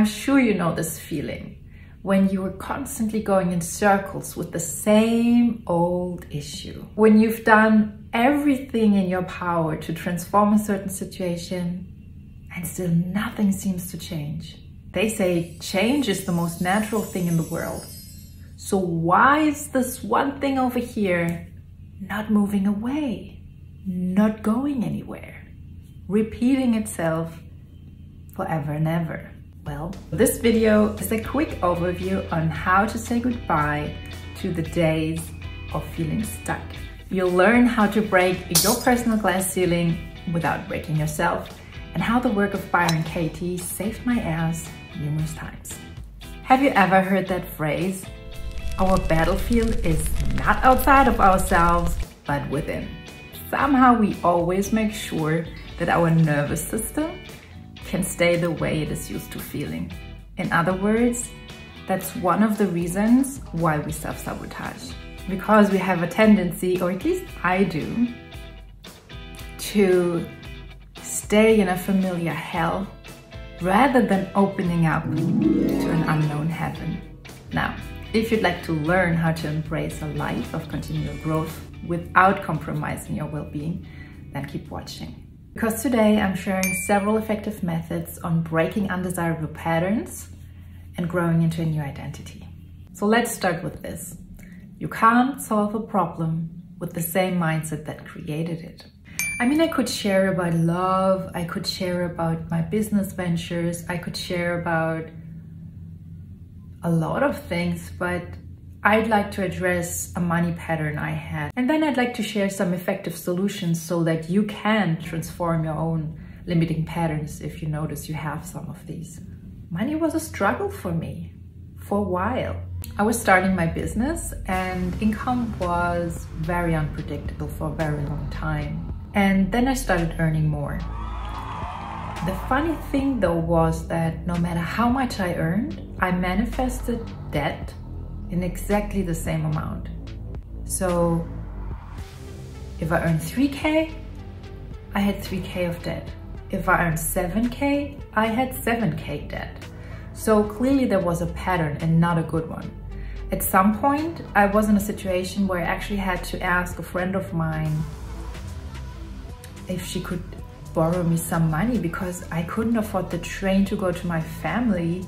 I'm sure you know this feeling when you are constantly going in circles with the same old issue. When you've done everything in your power to transform a certain situation and still nothing seems to change. They say change is the most natural thing in the world. So why is this one thing over here not moving away, not going anywhere, repeating itself forever and ever? Well, this video is a quick overview on how to say goodbye to the days of feeling stuck. You'll learn how to break your personal glass ceiling without breaking yourself, and how the work of Byron Katie saved my ass numerous times. Have you ever heard that phrase? Our battlefield is not outside of ourselves, but within. Somehow we always make sure that our nervous system can stay the way it is used to feeling. In other words, that's one of the reasons why we self-sabotage. Because we have a tendency, or at least I do, to stay in a familiar hell rather than opening up to an unknown heaven. Now, if you'd like to learn how to embrace a life of continual growth without compromising your well-being, then keep watching. Because today I'm sharing several effective methods on breaking undesirable patterns and growing into a new identity. So let's start with this. You can't solve a problem with the same mindset that created it. I mean, I could share about love, I could share about my business ventures, I could share about a lot of things, but I'd like to address a money pattern I had. And then I'd like to share some effective solutions so that you can transform your own limiting patterns if you notice you have some of these. Money was a struggle for me for a while. I was starting my business and income was very unpredictable for a very long time. And then I started earning more. The funny thing though was that no matter how much I earned, I manifested debt in exactly the same amount. So if I earned 3K, I had 3K of debt. If I earned 7K, I had 7K debt. So clearly there was a pattern and not a good one. At some point, I was in a situation where I actually had to ask a friend of mine if she could borrow me some money because I couldn't afford the train to go to my family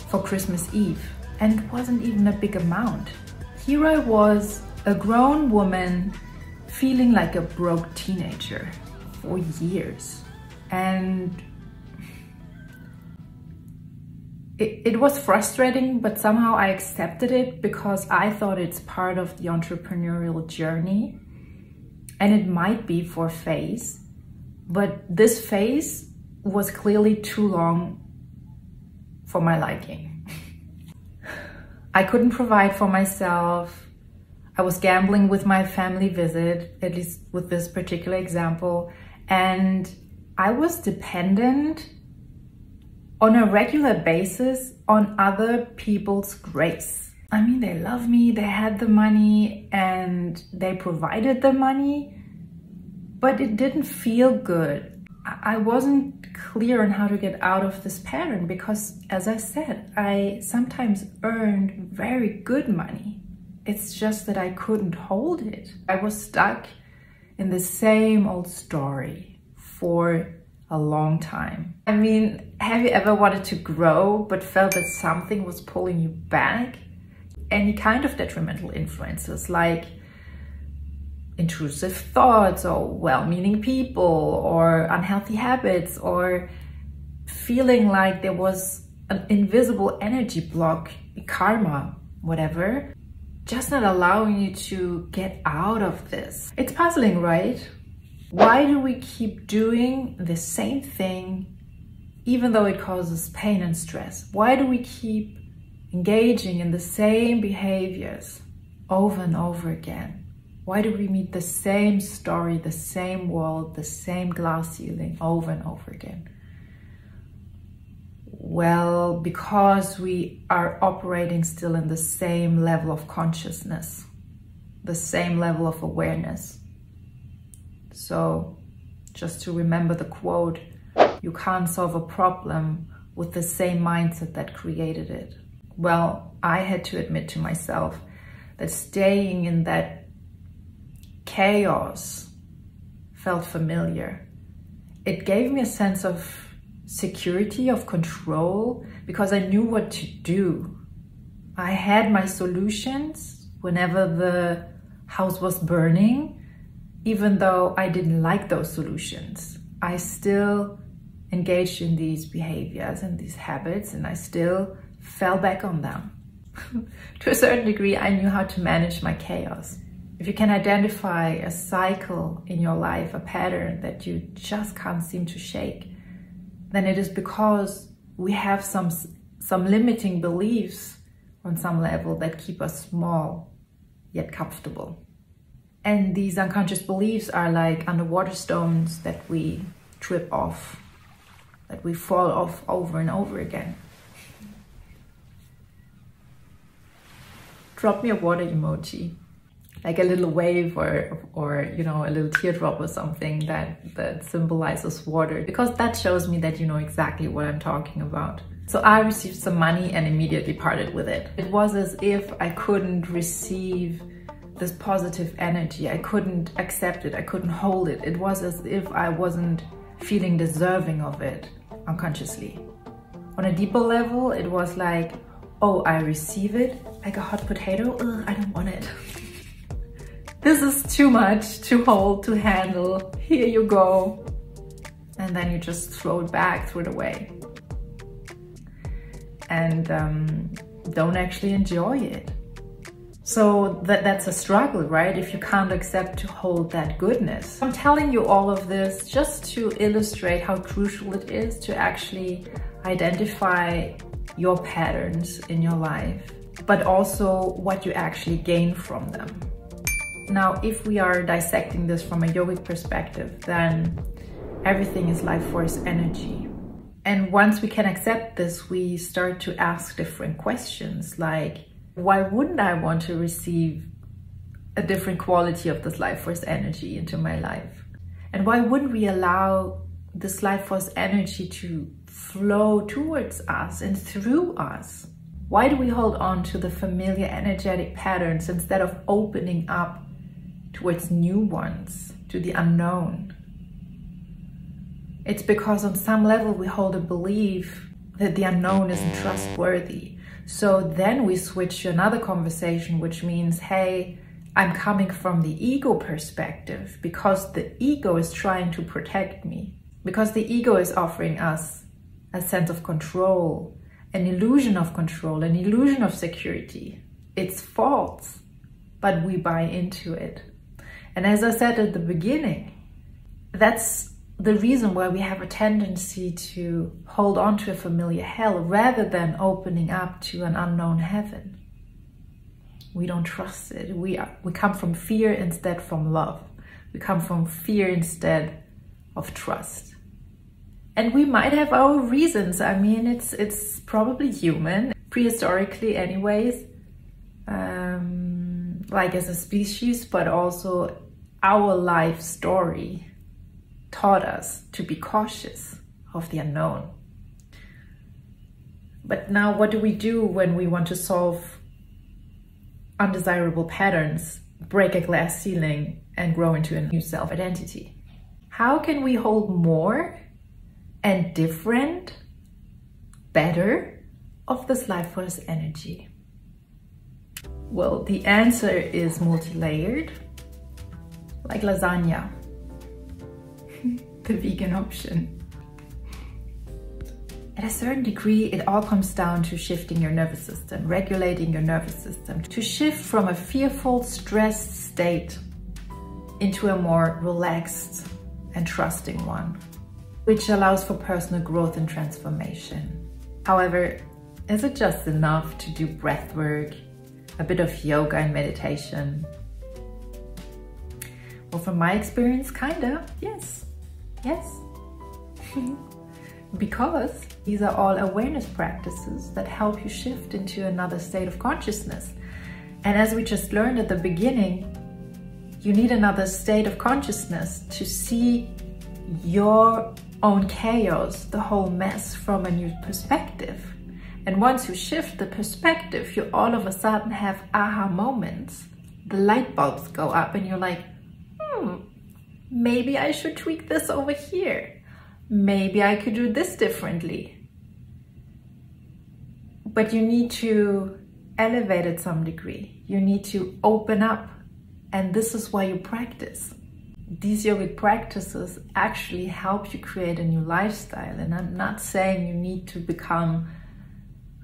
for Christmas Eve. And it wasn't even a big amount. Here I was, a grown woman, feeling like a broke teenager for years. And it was frustrating, but somehow I accepted it because I thought it's part of the entrepreneurial journey. And it might be for a phase, but this phase was clearly too long for my liking. I couldn't provide for myself. I was gambling with my family visit, at least with this particular example, and I was dependent on a regular basis on other people's grace. I mean, they love me, they had the money, and they provided the money, but it didn't feel good. I wasn't clear on how to get out of this pattern because, as I said, I sometimes earned very good money. It's just that I couldn't hold it. I was stuck in the same old story for a long time. I mean, have you ever wanted to grow but felt that something was pulling you back? Any kind of detrimental influences like intrusive thoughts or well-meaning people or unhealthy habits, or feeling like there was an invisible energy block, karma, whatever, just not allowing you to get out of this. It's puzzling, right? Why do we keep doing the same thing even though it causes pain and stress? Why do we keep engaging in the same behaviors over and over again? Why do we meet the same story, the same world, the same glass ceiling over and over again? Well, because we are operating still in the same level of consciousness, the same level of awareness. So just to remember the quote, you can't solve a problem with the same mindset that created it? Well, I had to admit to myself that staying in that chaos felt familiar. It gave me a sense of security, of control, because I knew what to do. I had my solutions whenever the house was burning, even though I didn't like those solutions. I still engaged in these behaviors and these habits, and I still fell back on them. To a certain degree, I knew how to manage my chaos. If you can identify a cycle in your life, a pattern that you just can't seem to shake, then it is because we have some limiting beliefs on some level that keep us small yet comfortable. And these unconscious beliefs are like underwater stones that we trip off, that we fall off over and over again. Drop me a water emoji, like a little wave or you know, a little teardrop or something that symbolizes water, because that shows me that you know exactly what I'm talking about. So I received some money and immediately parted with it. It was as if I couldn't receive this positive energy. I couldn't accept it. I couldn't hold it. It was as if I wasn't feeling deserving of it unconsciously. On a deeper level, it was like, oh, I receive it like a hot potato. Ugh, I don't want it. This is too much to hold, to handle. Here you go. And then you just throw it back, throw it away. And don't actually enjoy it. So that's a struggle, right? If you can't accept to hold that goodness. I'm telling you all of this just to illustrate how crucial it is to actually identify your patterns in your life, but also what you actually gain from them. Now, if we are dissecting this from a yogic perspective, then everything is life force energy. And once we can accept this, we start to ask different questions like, why wouldn't I want to receive a different quality of this life force energy into my life? And why wouldn't we allow this life force energy to flow towards us and through us? Why do we hold on to the familiar energetic patterns instead of opening up towards new ones, to the unknown? It's because on some level we hold a belief that the unknown isn't trustworthy. So then we switch to another conversation, which means, hey, I'm coming from the ego perspective because the ego is trying to protect me, because the ego is offering us a sense of control, an illusion of control, an illusion of security. It's false, but we buy into it. And as I said at the beginning, that's the reason why we have a tendency to hold on to a familiar hell rather than opening up to an unknown heaven. We don't trust it. We come from fear instead from love. We come from fear instead of trust. And we might have our reasons. I mean, it's probably human, prehistorically anyways, like as a species, but also our life story taught us to be cautious of the unknown. But now what do we do when we want to solve undesirable patterns, break a glass ceiling, and grow into a new self-identity? How can we hold more and different, better of this life force energy? Well, the answer is multi-layered, like lasagna. The vegan option. At a certain degree, it all comes down to shifting your nervous system, regulating your nervous system, to shift from a fearful, stressed state into a more relaxed and trusting one, which allows for personal growth and transformation. However, is it just enough to do breath work, a bit of yoga and meditation? Well, from my experience, kinda, yes. Yes, because these are all awareness practices that help you shift into another state of consciousness. And as we just learned at the beginning, you need another state of consciousness to see your own chaos, the whole mess from a new perspective. And once you shift the perspective, you all of a sudden have aha moments. The light bulbs go up and you're like, maybe I should tweak this over here. Maybe I could do this differently. But you need to elevate at some degree. You need to open up. And this is why you practice. These yogic practices actually help you create a new lifestyle. And I'm not saying you need to become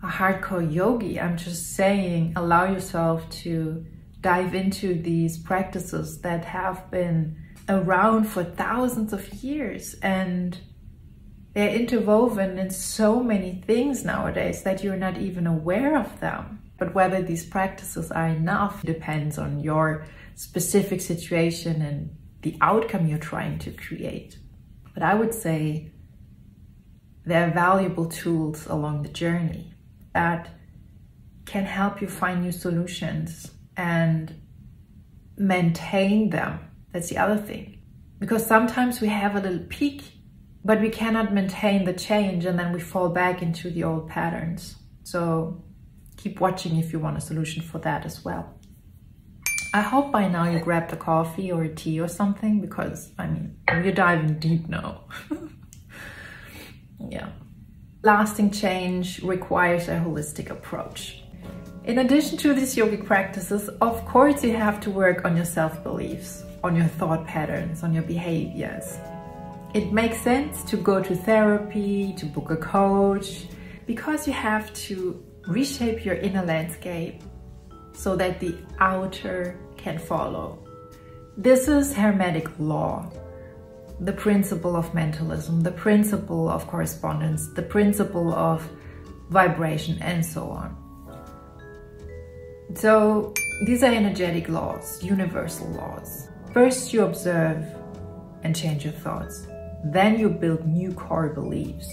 a hardcore yogi. I'm just saying allow yourself to dive into these practices that have been around for thousands of years, and they're interwoven in so many things nowadays that you're not even aware of them. But whether these practices are enough depends on your specific situation and the outcome you're trying to create. But I would say they're valuable tools along the journey that can help you find new solutions and maintain them. That's the other thing. Because sometimes we have a little peak, but we cannot maintain the change, and then we fall back into the old patterns. So keep watching if you want a solution for that as well. I hope by now you grabbed a coffee or a tea or something, because I mean, we're diving deep now. Yeah. Lasting change requires a holistic approach. In addition to these yogic practices, of course, you have to work on your self-beliefs, on your thought patterns, on your behaviors. It makes sense to go to therapy, to book a coach, because you have to reshape your inner landscape so that the outer can follow. This is Hermetic law, the principle of mentalism, the principle of correspondence, the principle of vibration, and so on. So these are energetic laws, universal laws. First you observe and change your thoughts. Then you build new core beliefs.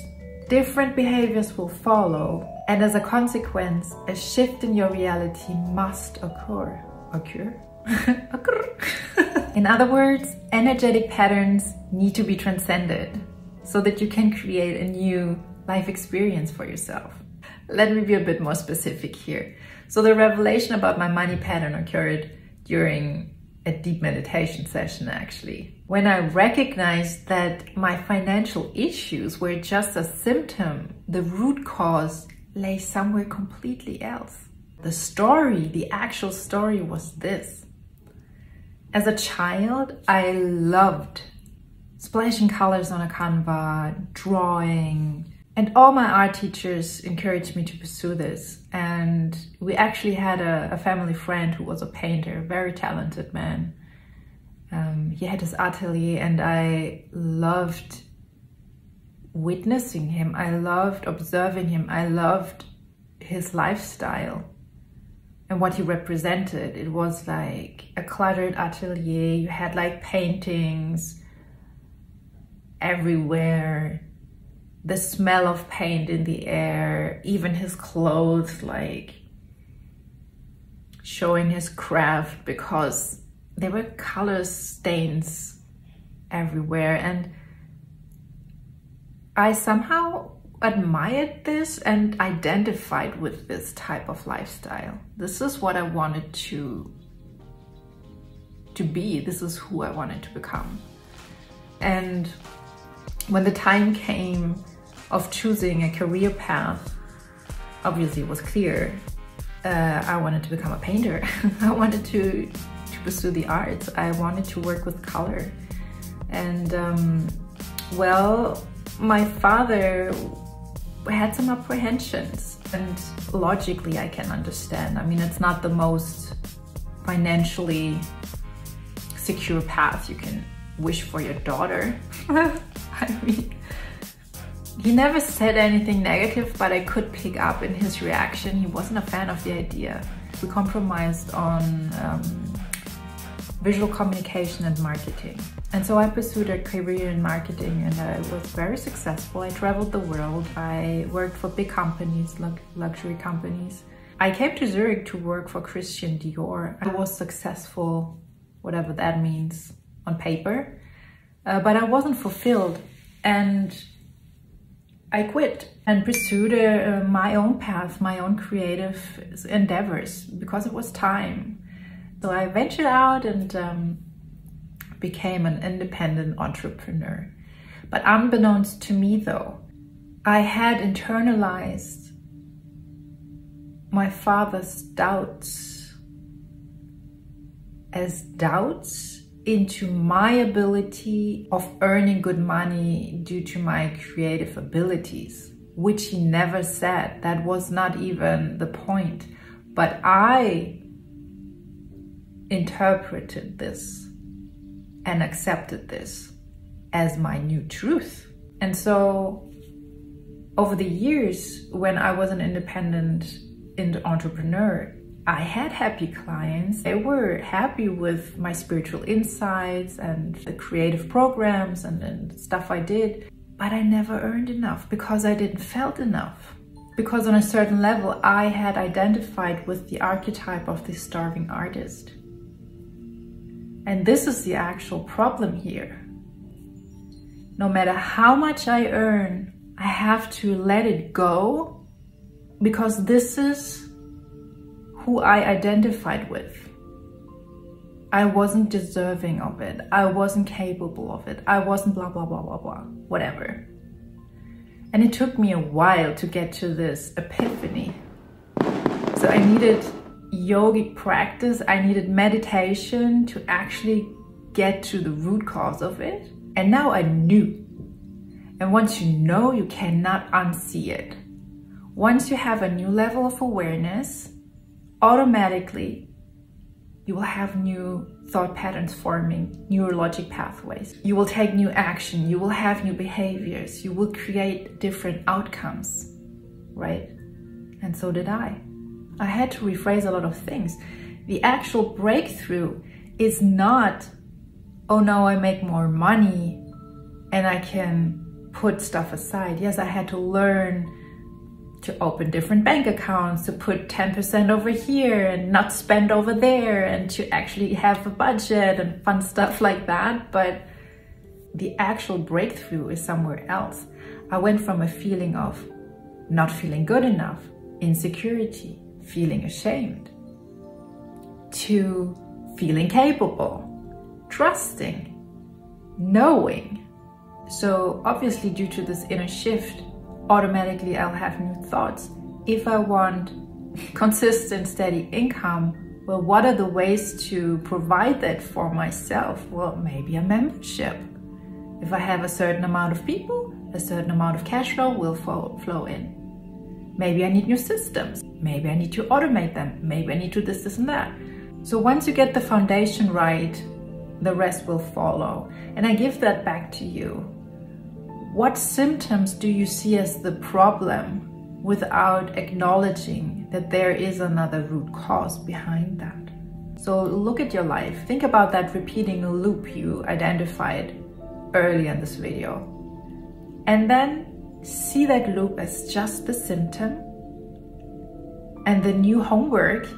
Different behaviors will follow, and as a consequence, a shift in your reality must occur. In other words, energetic patterns need to be transcended so that you can create a new life experience for yourself. Let me be a bit more specific here. So the revelation about my money pattern occurred during a deep meditation session, actually, when I recognized that my financial issues were just a symptom. The root cause lay somewhere completely else. The story, the actual story was this. As a child, I loved splashing colors on a canvas, drawing, and all my art teachers encouraged me to pursue this. And we actually had a family friend who was a painter, a very talented man. He had his atelier, and I loved witnessing him. I loved observing him. I loved his lifestyle and what he represented. It was like a cluttered atelier. You had like paintings everywhere, the smell of paint in the air, even his clothes, like showing his craft, because there were color stains everywhere. And I somehow admired this and identified with this type of lifestyle. This is what I wanted to be. This is who I wanted to become. And when the time came of choosing a career path, obviously it was clear. I wanted to become a painter. I wanted to pursue the arts. I wanted to work with color. And well, my father had some apprehensions, and logically I can understand. I mean, it's not the most financially secure path you can wish for your daughter. I mean, he never said anything negative, but I could pick up in his reaction. He wasn't a fan of the idea. We compromised on visual communication and marketing. And so I pursued a career in marketing, and I was very successful. I traveled the world. I worked for big companies, luxury companies. I came to Zurich to work for Christian Dior. I was successful, whatever that means on paper, but I wasn't fulfilled. And I quit and pursued my own path, my own creative endeavors, because it was time. So I ventured out and became an independent entrepreneur. But unbeknownst to me though, I had internalized my father's doubts as doubts into my ability of earning good money due to my creative abilities, which he never said. That was not even the point. But I interpreted this and accepted this as my new truth. And so over the years, when I was an independent entrepreneur, I had happy clients. They were happy with my spiritual insights and the creative programs and stuff I did. But I never earned enough because I didn't felt enough. Because on a certain level, I had identified with the archetype of the starving artist. And this is the actual problem here. No matter how much I earn, I have to let it go, because this is who I identified with. I wasn't deserving of it. I wasn't capable of it. I wasn't blah, blah, blah, blah, blah, whatever. And it took me a while to get to this epiphany. So I needed yogic practice. I needed meditation to actually get to the root cause of it. And now I knew. And once you know, you cannot unsee it. Once you have a new level of awareness, automatically you will have new thought patterns forming, neurologic pathways. You will take new action, you will have new behaviors, you will create different outcomes, right? And so did I. I had to rephrase a lot of things. The actual breakthrough is not, oh no, I make more money and I can put stuff aside. Yes, I had to learn to open different bank accounts, to put 10% over here and not spend over there, and to actually have a budget and fun stuff like that. But the actual breakthrough is somewhere else. I went from a feeling of not feeling good enough, insecurity, feeling ashamed, to feeling capable, trusting, knowing. So obviously, due to this inner shift, automatically I'll have new thoughts. If I want consistent, steady income, well, what are the ways to provide that for myself? Well, maybe a membership. If I have a certain amount of people, a certain amount of cash flow will flow in. Maybe I need new systems. Maybe I need to automate them. Maybe I need to this and that. So once you get the foundation right, the rest will follow. And I give that back to you. What symptoms do you see as the problem without acknowledging that there is another root cause behind that? So look at your life. Think about that repeating loop you identified early in this video. And then see that loop as just the symptom. And the new homework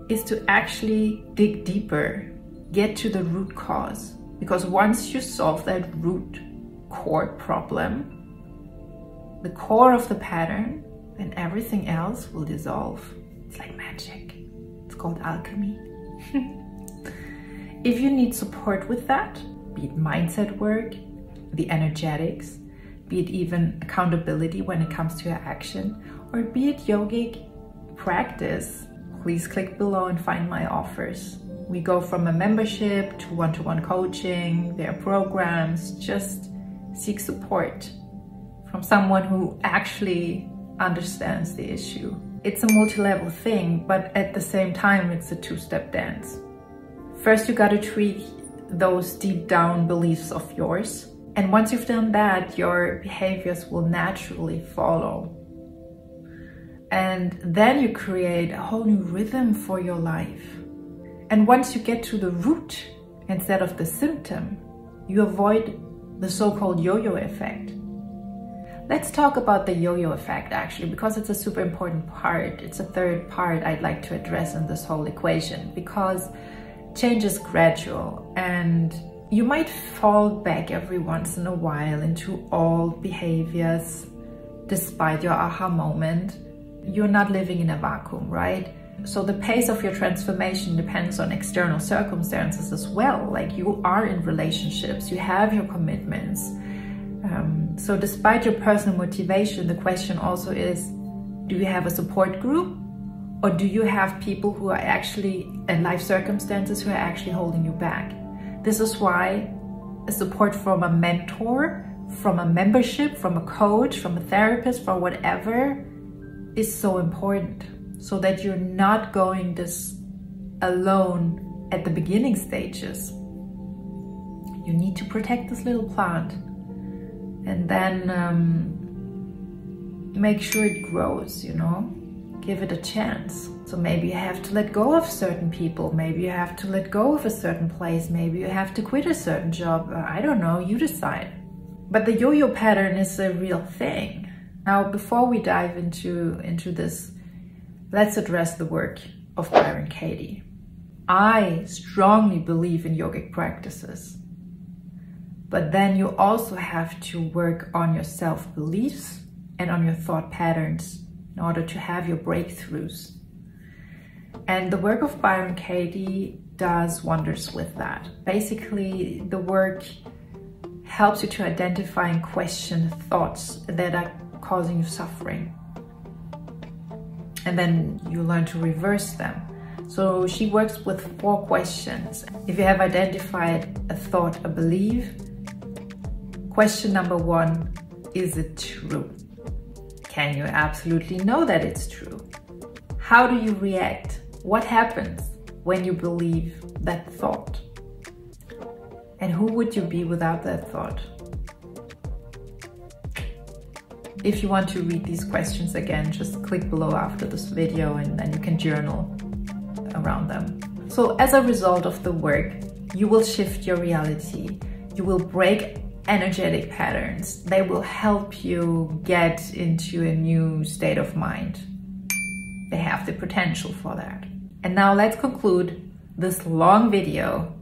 is to actually dig deeper, get to the root cause. Because once you solve that root core problem, the core of the pattern, then everything else will dissolve. It's like magic. It's called alchemy. If you need support with that, be it mindset work, the energetics, be it even accountability when it comes to your action, or be it yogic practice, please click below and find my offers. We go from a membership to one-to-one coaching, there are programs. Just seek support from someone who actually understands the issue. It's a multi-level thing, but at the same time, it's a two-step dance. First, you got to tweak those deep down beliefs of yours. And once you've done that, your behaviors will naturally follow. And then you create a whole new rhythm for your life. And once you get to the root instead of the symptom, you avoid the so-called yo-yo effect. Let's talk about the yo-yo effect actually, because it's a super important part. It's a third part I'd like to address in this whole equation, because change is gradual and You might fall back every once in a while into old behaviors despite your aha moment. You're not living in a vacuum, right? So the pace of your transformation depends on external circumstances as well. Like, you are in relationships, you have your commitments. So despite your personal motivation, the question also is, do you have a support group? Or do you have people who are actually in life circumstances who are actually holding you back? This is why a support from a mentor, from a membership, from a coach, from a therapist, from whatever, is so important, so that you're not going this alone at the beginning stages. You need to protect this little plant, and then make sure it grows, you know? Give it a chance. So maybe you have to let go of certain people, maybe you have to let go of a certain place, maybe you have to quit a certain job. I don't know, you decide. But the yo-yo pattern is a real thing. Now, before we dive into this, let's address the work of Byron Katie. I strongly believe in yogic practices, but then you also have to work on your self-beliefs and on your thought patterns in order to have your breakthroughs. And the work of Byron Katie does wonders with that. Basically, the work helps you to identify and question thoughts that are causing you suffering. And then you learn to reverse them. So she works with 4 questions. If you have identified a thought, a belief, question number 1, is it true? Can you absolutely know that it's true? How do you react? What happens when you believe that thought? And who would you be without that thought? If you want to read these questions again, just click below after this video and then you can journal around them. So as a result of the work, you will shift your reality. You will break energetic patterns. They will help you get into a new state of mind. They have the potential for that. And now let's conclude this long video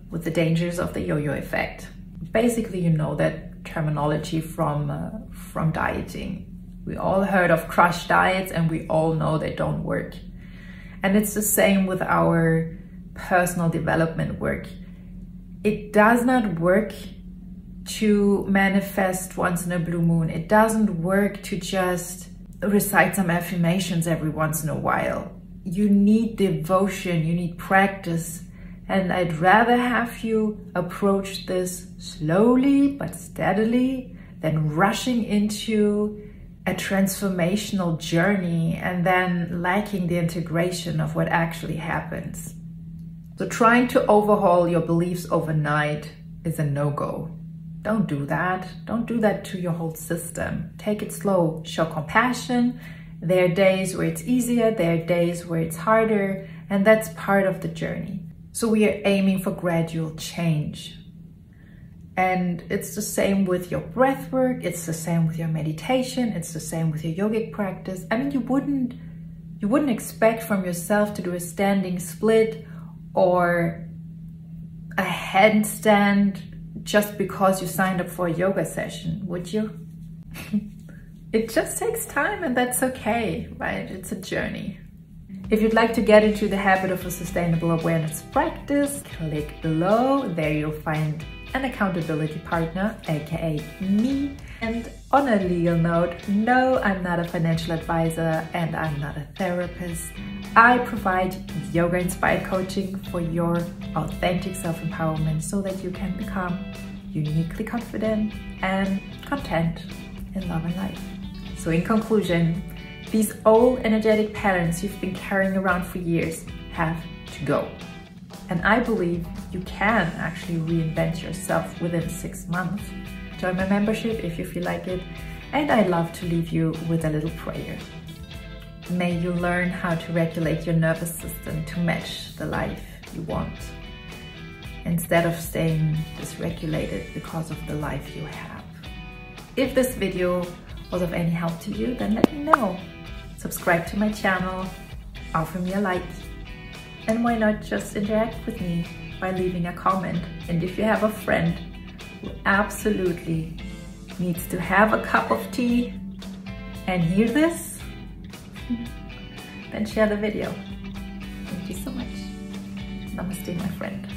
with the dangers of the yo-yo effect. Basically, you know that terminology from dieting. We all heard of crash diets and we all know they don't work. And it's the same with our personal development work. It does not work to manifest once in a blue moon. It doesn't work to just recite some affirmations every once in a while. You need devotion, you need practice. And I'd rather have you approach this slowly but steadily than rushing into a transformational journey and then lacking the integration of what actually happens. So trying to overhaul your beliefs overnight is a no-go. Don't do that. Don't do that to your whole system. Take it slow. Show compassion. There are days where it's easier, there are days where it's harder, and that's part of the journey. So we are aiming for gradual change. And it's the same with your breath work, it's the same with your meditation, it's the same with your yogic practice. I mean, you wouldn't expect from yourself to do a standing split or a handstand just because you signed up for a yoga session, would you? It just takes time, and that's okay, right? It's a journey. If you'd like to get into the habit of a sustainable awareness practice, click below. There you'll find an accountability partner, aka me. And on a legal note, no, I'm not a financial advisor and I'm not a therapist. I provide yoga-inspired coaching for your authentic self-empowerment so that you can become uniquely confident and content in love and life. So in conclusion, these old energetic patterns you've been carrying around for years have to go. And I believe you can actually reinvent yourself within 6 months. Join my membership if you feel like it. And I'd love to leave you with a little prayer. May you learn how to regulate your nervous system to match the life you want, instead of staying dysregulated because of the life you have. If this video was of any help to you, then let me know. Subscribe to my channel, offer me a like, and why not just interact with me by leaving a comment. And if you have a friend who absolutely needs to have a cup of tea and hear this, then share the video. Thank you so much. Namaste, my friend.